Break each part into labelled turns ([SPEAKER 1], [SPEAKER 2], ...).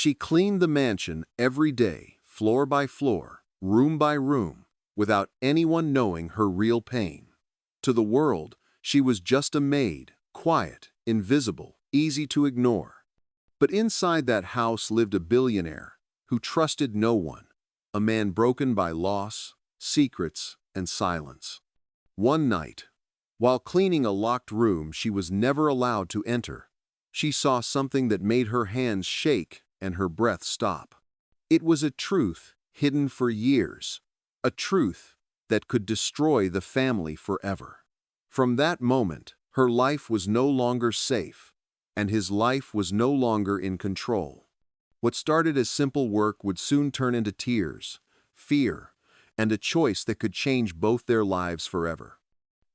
[SPEAKER 1] She cleaned the mansion every day, floor by floor, room by room, without anyone knowing her real pain. To the world, she was just a maid, quiet, invisible, easy to ignore. But inside that house lived a billionaire who trusted no one, a man broken by loss, secrets, and silence. One night, while cleaning a locked room she was never allowed to enter, she saw something that made her hands shake and her breath stop. It was a truth hidden for years, a truth that could destroy the family forever. From that moment, her life was no longer safe, and his life was no longer in control. What started as simple work would soon turn into tears, fear, and a choice that could change both their lives forever.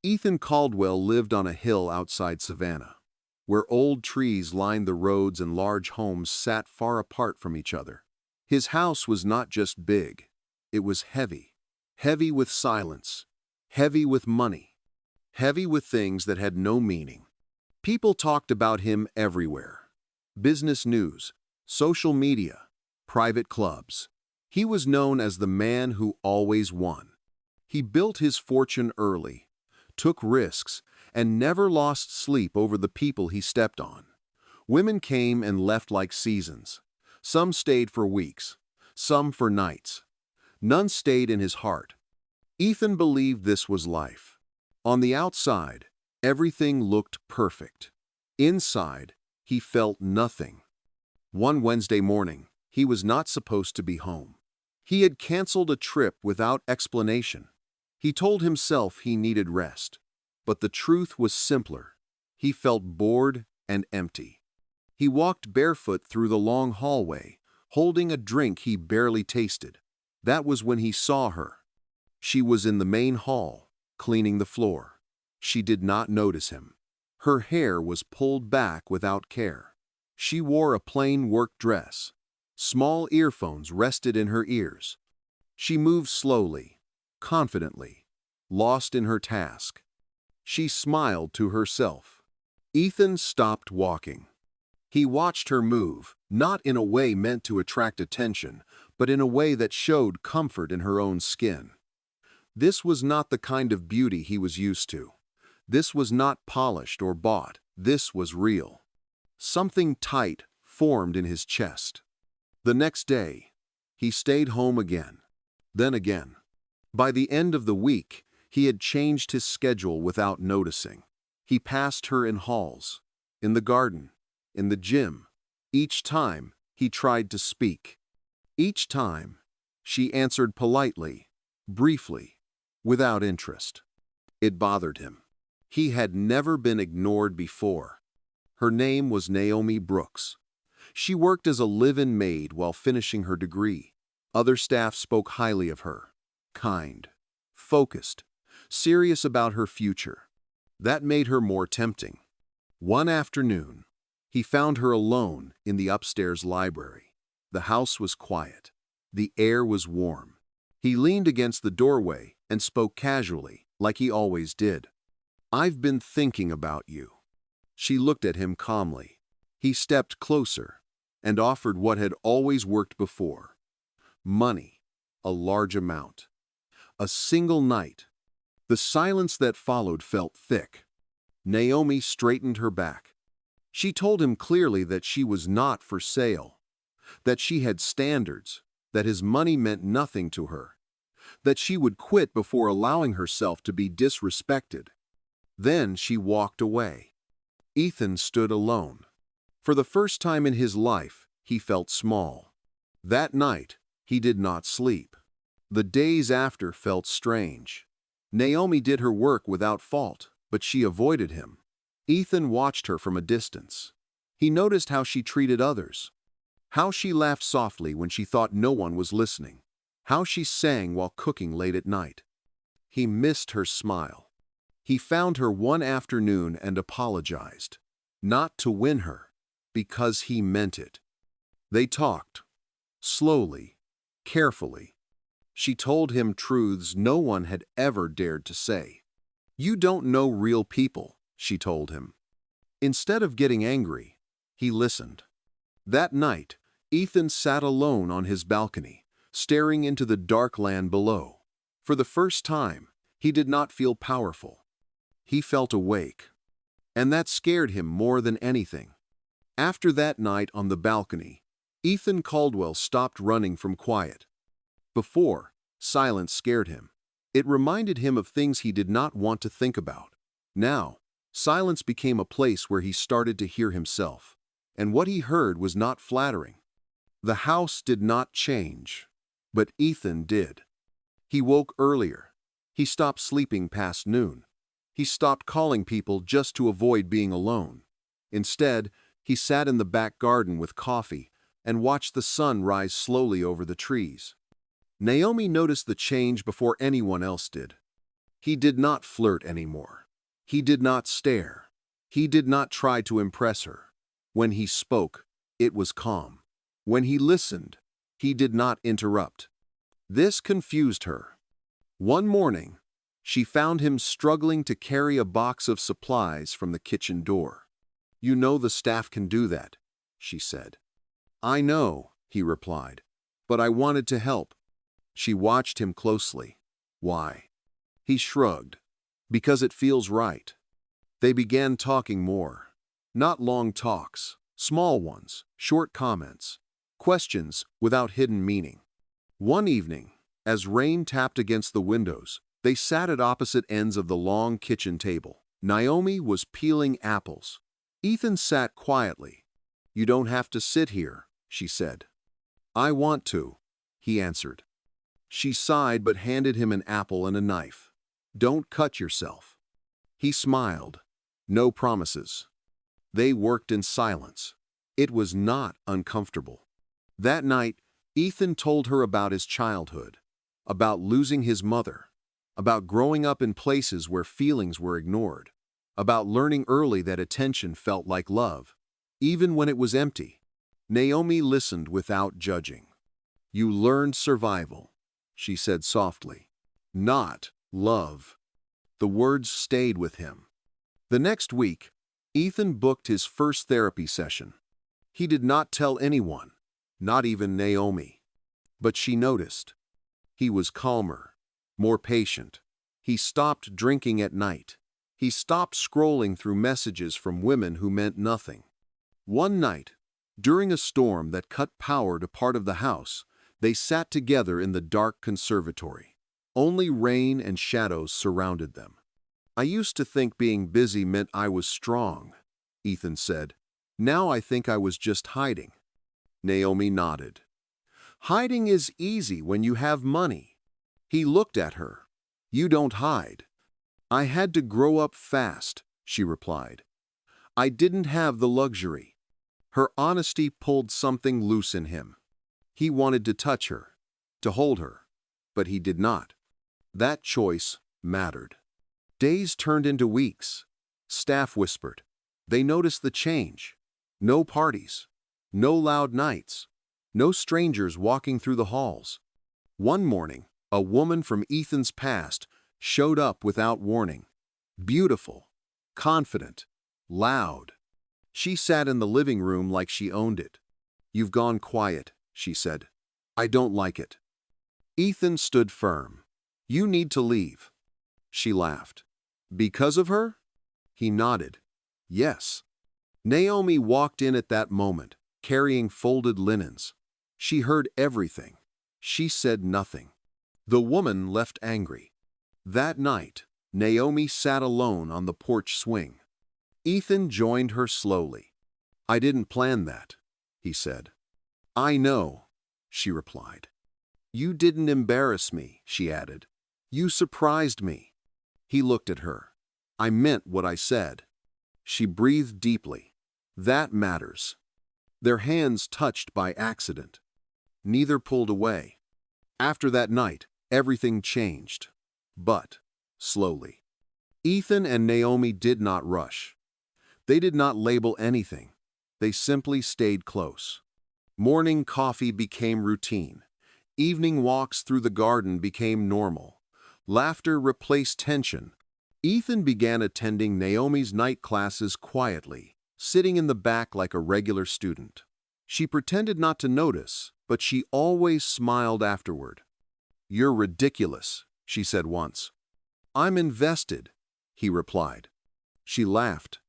[SPEAKER 1] Ethan Caldwell lived on a hill outside Savannah, where old trees lined the roads and large homes sat far apart from each other. His house was not just big, it was heavy. Heavy with silence, heavy with money, heavy with things that had no meaning. People talked about him everywhere. Business news, social media, private clubs. He was known as the man who always won. He built his fortune early, took risks, and never lost sleep over the people he stepped on. Women came and left like seasons. Some stayed for weeks, some for nights. None stayed in his heart. Ethan believed this was life. On the outside, everything looked perfect. Inside, he felt nothing. One Wednesday morning, he was not supposed to be home. He had canceled a trip without explanation. He told himself he needed rest. But the truth was simpler. He felt bored and empty. He walked barefoot through the long hallway, holding a drink he barely tasted. That was when he saw her. She was in the main hall, cleaning the floor. She did not notice him. Her hair was pulled back without care. She wore a plain work dress. Small earphones rested in her ears. She moved slowly, confidently, lost in her task. She smiled to herself. Ethan stopped walking. He watched her move, not in a way meant to attract attention, but in a way that showed comfort in her own skin. This was not the kind of beauty he was used to. This was not polished or bought. This was real. Something tight formed in his chest. The next day, he stayed home again, then again. By the end of the week, he had changed his schedule without noticing. He passed her in halls, in the garden, in the gym. Each time, he tried to speak. Each time, she answered politely, briefly, without interest. It bothered him. He had never been ignored before. Her name was Naomi Brooks. She worked as a live-in maid while finishing her degree. Other staff spoke highly of her. Kind, focused, serious about her future. That made her more tempting. One afternoon, he found her alone in the upstairs library. The house was quiet. The air was warm. He leaned against the doorway and spoke casually, like he always did. "I've been thinking about you." She looked at him calmly. He stepped closer and offered what had always worked before. Money, a large amount. A single night. The silence that followed felt thick. Naomi straightened her back. She told him clearly that she was not for sale, that she had standards, that his money meant nothing to her, that she would quit before allowing herself to be disrespected. Then she walked away. Ethan stood alone. For the first time in his life, he felt small. That night, he did not sleep. The days after felt strange. Naomi did her work without fault, but she avoided him. Ethan watched her from a distance. He noticed how she treated others, how she laughed softly when she thought no one was listening, how she sang while cooking late at night. He missed her smile. He found her one afternoon and apologized, not to win her, because he meant it. They talked, slowly, carefully. She told him truths no one had ever dared to say. "You don't know real people," she told him. Instead of getting angry, he listened. That night, Ethan sat alone on his balcony, staring into the dark land below. For the first time, he did not feel powerful. He felt awake. And that scared him more than anything. After that night on the balcony, Ethan Caldwell stopped running from quiet. Before, silence scared him. It reminded him of things he did not want to think about. Now, silence became a place where he started to hear himself. And what he heard was not flattering. The house did not change, but Ethan did. He woke earlier. He stopped sleeping past noon. He stopped calling people just to avoid being alone. Instead, he sat in the back garden with coffee and watched the sun rise slowly over the trees. Naomi noticed the change before anyone else did. He did not flirt anymore. He did not stare. He did not try to impress her. When he spoke, it was calm. When he listened, he did not interrupt. This confused her. One morning, she found him struggling to carry a box of supplies from the kitchen door. "You know the staff can do that," she said. "I know," he replied, "but I wanted to help." She watched him closely. "Why?" He shrugged. "Because it feels right." They began talking more. Not long talks, small ones, short comments, questions without hidden meaning. One evening, as rain tapped against the windows, they sat at opposite ends of the long kitchen table. Naomi was peeling apples. Ethan sat quietly. "You don't have to sit here," she said. "I want to," he answered. She sighed but handed him an apple and a knife. "Don't cut yourself." He smiled. No promises. They worked in silence. It was not uncomfortable. That night, Ethan told her about his childhood, about losing his mother, about growing up in places where feelings were ignored, about learning early that attention felt like love, even when it was empty. Naomi listened without judging. "You learned survival," she said softly, "not love." The words stayed with him. The next week, Ethan booked his first therapy session. He did not tell anyone, not even Naomi. But she noticed. He was calmer, more patient. He stopped drinking at night. He stopped scrolling through messages from women who meant nothing. One night, during a storm that cut power to part of the house, they sat together in the dark conservatory. Only rain and shadows surrounded them. "I used to think being busy meant I was strong," Ethan said. "Now I think I was just hiding." Naomi nodded. "Hiding is easy when you have money." He looked at her. "You don't hide." "I had to grow up fast," she replied. "I didn't have the luxury." Her honesty pulled something loose in him. He wanted to touch her, to hold her, but he did not. That choice mattered. Days turned into weeks. Staff whispered. They noticed the change. No parties, no loud nights, no strangers walking through the halls. One morning, a woman from Ethan's past showed up without warning. Beautiful, confident, loud. She sat in the living room like she owned it. "You've gone quiet," she said. "I don't like it." Ethan stood firm. "You need to leave." She laughed. "Because of her?" He nodded. "Yes." Naomi walked in at that moment, carrying folded linens. She heard everything. She said nothing. The woman left angry. That night, Naomi sat alone on the porch swing. Ethan joined her slowly. "I didn't plan that," he said. "I know," she replied. "You didn't embarrass me," she added. "You surprised me." He looked at her. "I meant what I said." She breathed deeply. "That matters." Their hands touched by accident. Neither pulled away. After that night, everything changed. But slowly. Ethan and Naomi did not rush. They did not label anything. They simply stayed close. Morning coffee became routine. Evening walks through the garden became normal. Laughter replaced tension. Ethan began attending Naomi's night classes quietly, sitting in the back like a regular student. She pretended not to notice, but she always smiled afterward. "You're ridiculous," she said once. "I'm invested," he replied. She laughed.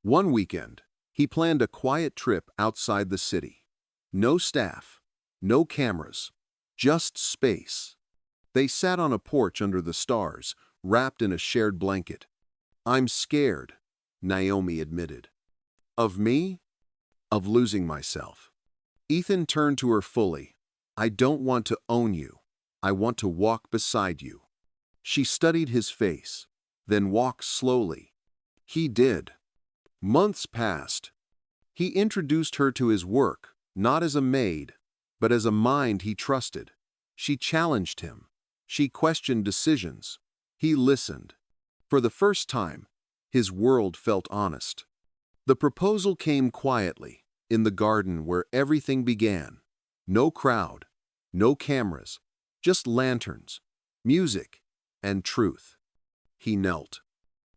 [SPEAKER 1] One weekend, he planned a quiet trip outside the city. No staff, no cameras, just space. They sat on a porch under the stars, wrapped in a shared blanket. "I'm scared," Naomi admitted. "Of me? Of losing myself." Ethan turned to her fully. "I don't want to own you. I want to walk beside you." She studied his face, then walked slowly. He did. Months passed. He introduced her to his work, not as a maid, but as a mind he trusted. She challenged him. She questioned decisions. He listened. For the first time, his world felt honest. The proposal came quietly, in the garden where everything began. No crowd, no cameras, just lanterns, music, and truth. He knelt.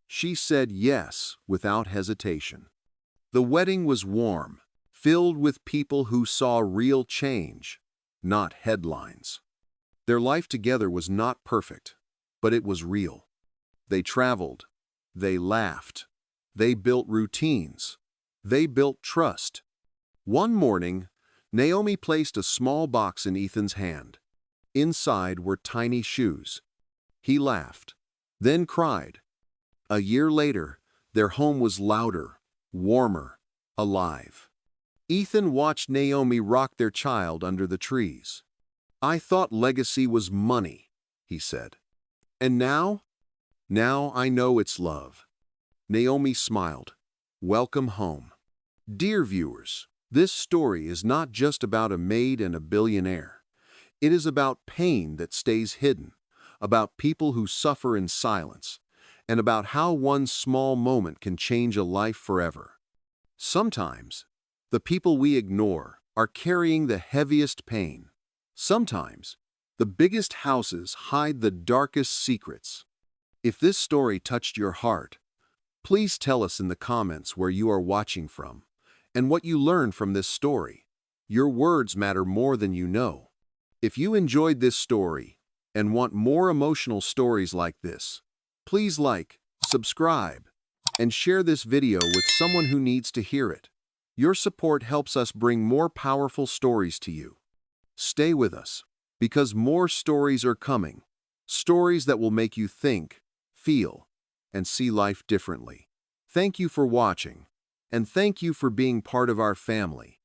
[SPEAKER 1] She said yes without hesitation. The wedding was warm, filled with people who saw real change, not headlines. Their life together was not perfect, but it was real. They traveled, they laughed, they built routines, they built trust. One morning, Naomi placed a small box in Ethan's hand. Inside were tiny shoes. He laughed, then cried. A year later, their home was louder, warmer, alive. Ethan watched Naomi rock their child under the trees. "I thought legacy was money," he said. "And now? Now I know it's love." Naomi smiled. "Welcome home." Dear viewers, this story is not just about a maid and a billionaire. It is about pain that stays hidden, about people who suffer in silence, and about how one small moment can change a life forever. Sometimes, the people we ignore are carrying the heaviest pain. Sometimes, the biggest houses hide the darkest secrets. If this story touched your heart, please tell us in the comments where you are watching from and what you learned from this story. Your words matter more than you know. If you enjoyed this story and want more emotional stories like this, please like, subscribe, and share this video with someone who needs to hear it. Your support helps us bring more powerful stories to you. Stay with us, because more stories are coming. Stories that will make you think, feel, and see life differently. Thank you for watching, and thank you for being part of our family.